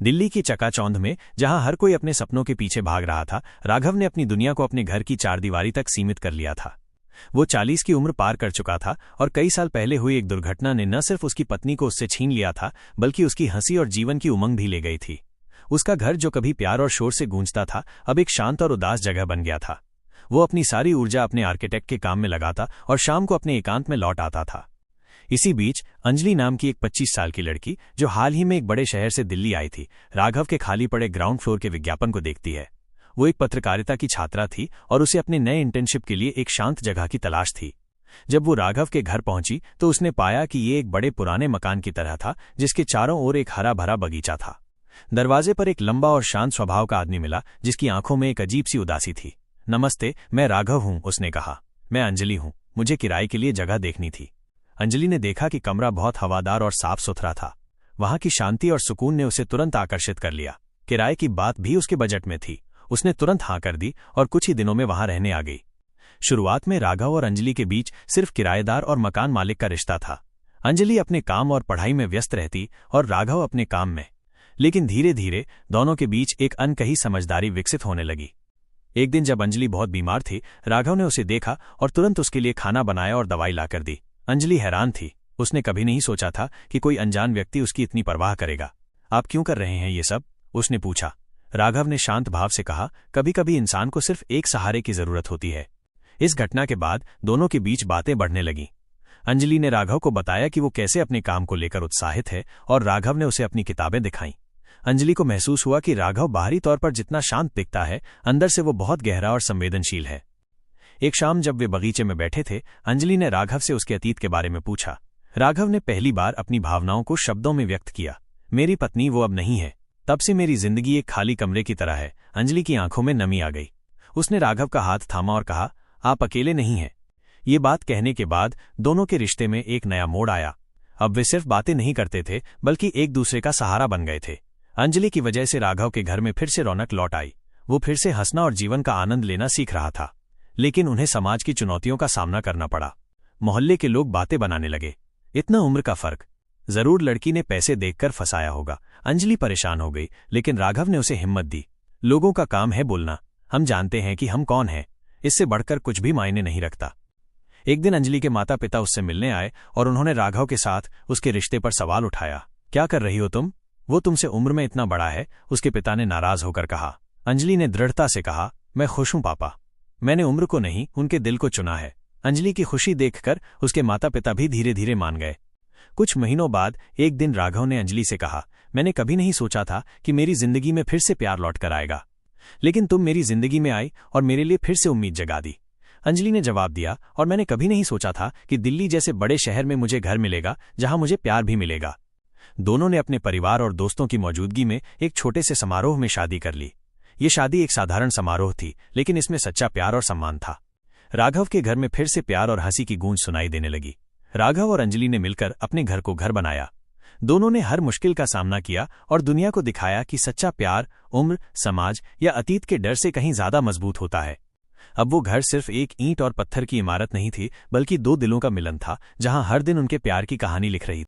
दिल्ली की चकाचौंध में, जहां हर कोई अपने सपनों के पीछे भाग रहा था, राघव ने अपनी दुनिया को अपने घर की चारदीवारी तक सीमित कर लिया था। वो 40 की उम्र पार कर चुका था और कई साल पहले हुई एक दुर्घटना ने न सिर्फ उसकी पत्नी को उससे छीन लिया था, बल्कि उसकी हंसी और जीवन की उमंग भी ले गई थी। उसका घर, जो कभी प्यार और शोर से गूंजता था, अब एक शांत और उदास जगह बन गया था। वो अपनी सारी ऊर्जा अपने आर्किटेक्ट के काम में लगाता और शाम को अपने एकांत में लौट आता था। इसी बीच अंजलि नाम की एक 25 साल की लड़की, जो हाल ही में एक बड़े शहर से दिल्ली आई थी, राघव के खाली पड़े ग्राउंड फ्लोर के विज्ञापन को देखती है। वो एक पत्रकारिता की छात्रा थी और उसे अपने नए इंटर्नशिप के लिए एक शांत जगह की तलाश थी। जब वो राघव के घर पहुंची तो उसने पाया कि ये एक बड़े पुराने मकान की तरह था, जिसके चारों ओर एक हरा भरा बगीचा था। दरवाजे पर एक लंबा और शांत स्वभाव का आदमी मिला, जिसकी आंखों में एक अजीब सी उदासी थी। नमस्ते, मैं राघव हूं, उसने कहा। मैं अंजलि हूं, मुझे किराए के लिए जगह देखनी थी। अंजलि ने देखा कि कमरा बहुत हवादार और साफ सुथरा था। वहां की शांति और सुकून ने उसे तुरंत आकर्षित कर लिया। किराए की बात भी उसके बजट में थी। उसने तुरंत हाँ कर दी और कुछ ही दिनों में वहां रहने आ गई। शुरुआत में राघव और अंजलि के बीच सिर्फ किराएदार और मकान मालिक का रिश्ता था। अंजलि अपने काम और पढ़ाई में व्यस्त रहती और राघव अपने काम में। लेकिन धीरे धीरे दोनों के बीच एक अनकही समझदारी विकसित होने लगी। एक दिन जब अंजलि बहुत बीमार थी, राघव ने उसे देखा और तुरंत उसके लिए खाना बनाया और दवाई लाकर दी। अंजलि हैरान थी। उसने कभी नहीं सोचा था कि कोई अनजान व्यक्ति उसकी इतनी परवाह करेगा। आप क्यों कर रहे हैं ये सब? उसने पूछा। राघव ने शांत भाव से कहा, कभी कभी इंसान को सिर्फ एक सहारे की जरूरत होती है। इस घटना के बाद दोनों के बीच बातें बढ़ने लगीं। अंजलि ने राघव को बताया कि वो कैसे अपने काम को लेकर उत्साहित है और राघव ने उसे अपनी किताबें दिखाईं। अंजलि को महसूस हुआ कि राघव बाहरी तौर पर जितना शांत दिखता है, अंदर से वो बहुत गहरा और संवेदनशील है। एक शाम जब वे बगीचे में बैठे थे, अंजलि ने राघव से उसके अतीत के बारे में पूछा। राघव ने पहली बार अपनी भावनाओं को शब्दों में व्यक्त किया। मेरी पत्नी वो अब नहीं है। तब से मेरी जिंदगी एक खाली कमरे की तरह है। अंजलि की आंखों में नमी आ गई। उसने राघव का हाथ थामा और कहा, आप अकेले नहीं हैं। ये बात कहने के बाद दोनों के रिश्ते में एक नया मोड़ आया। अब वे सिर्फ बातें नहीं करते थे, बल्कि एक दूसरे का सहारा बन गए थे। अंजलि की वजह से राघव के घर में फिर से रौनक लौट आई। वो फिर से हंसना और जीवन का आनंद लेना सीख रहा था। लेकिन उन्हें समाज की चुनौतियों का सामना करना पड़ा। मोहल्ले के लोग बातें बनाने लगे। इतना उम्र का फर्क, जरूर लड़की ने पैसे देखकर फंसाया होगा। अंजलि परेशान हो गई, लेकिन राघव ने उसे हिम्मत दी। लोगों का काम है बोलना। हम जानते हैं कि हम कौन हैं। इससे बढ़कर कुछ भी मायने नहीं रखता। एक दिन अंजलि के माता पिता उससे मिलने आए और उन्होंने राघव के साथ उसके रिश्ते पर सवाल उठाया। क्या कर रही हो तुम? वो तुमसे उम्र में इतना बड़ा है, उसके पिता ने नाराज होकर कहा। अंजलि ने दृढ़ता से कहा, मैं खुश हूं पापा। मैंने उम्र को नहीं, उनके दिल को चुना है। अंजलि की खुशी देखकर उसके माता पिता भी धीरे धीरे मान गए। कुछ महीनों बाद एक दिन राघव ने अंजलि से कहा, मैंने कभी नहीं सोचा था कि मेरी जिंदगी में फिर से प्यार लौट कर आएगा, लेकिन तुम मेरी जिंदगी में आई और मेरे लिए फिर से उम्मीद जगा दी। अंजलि ने जवाब दिया, और मैंने कभी नहीं सोचा था कि दिल्ली जैसे बड़े शहर में मुझे घर मिलेगा, जहां मुझे प्यार भी मिलेगा। दोनों ने अपने परिवार और दोस्तों की मौजूदगी में एक छोटे से समारोह में शादी कर ली। ये शादी एक साधारण समारोह थी, लेकिन इसमें सच्चा प्यार और सम्मान था। राघव के घर में फिर से प्यार और हंसी की गूंज सुनाई देने लगी। राघव और अंजलि ने मिलकर अपने घर को घर बनाया। दोनों ने हर मुश्किल का सामना किया और दुनिया को दिखाया कि सच्चा प्यार उम्र, समाज या अतीत के डर से कहीं ज्यादा मजबूत होता है। अब वो घर सिर्फ एक ईंट और पत्थर की इमारत नहीं थी, बल्कि दो दिलों का मिलन था, जहां हर दिन उनके प्यार की कहानी लिख रही थी।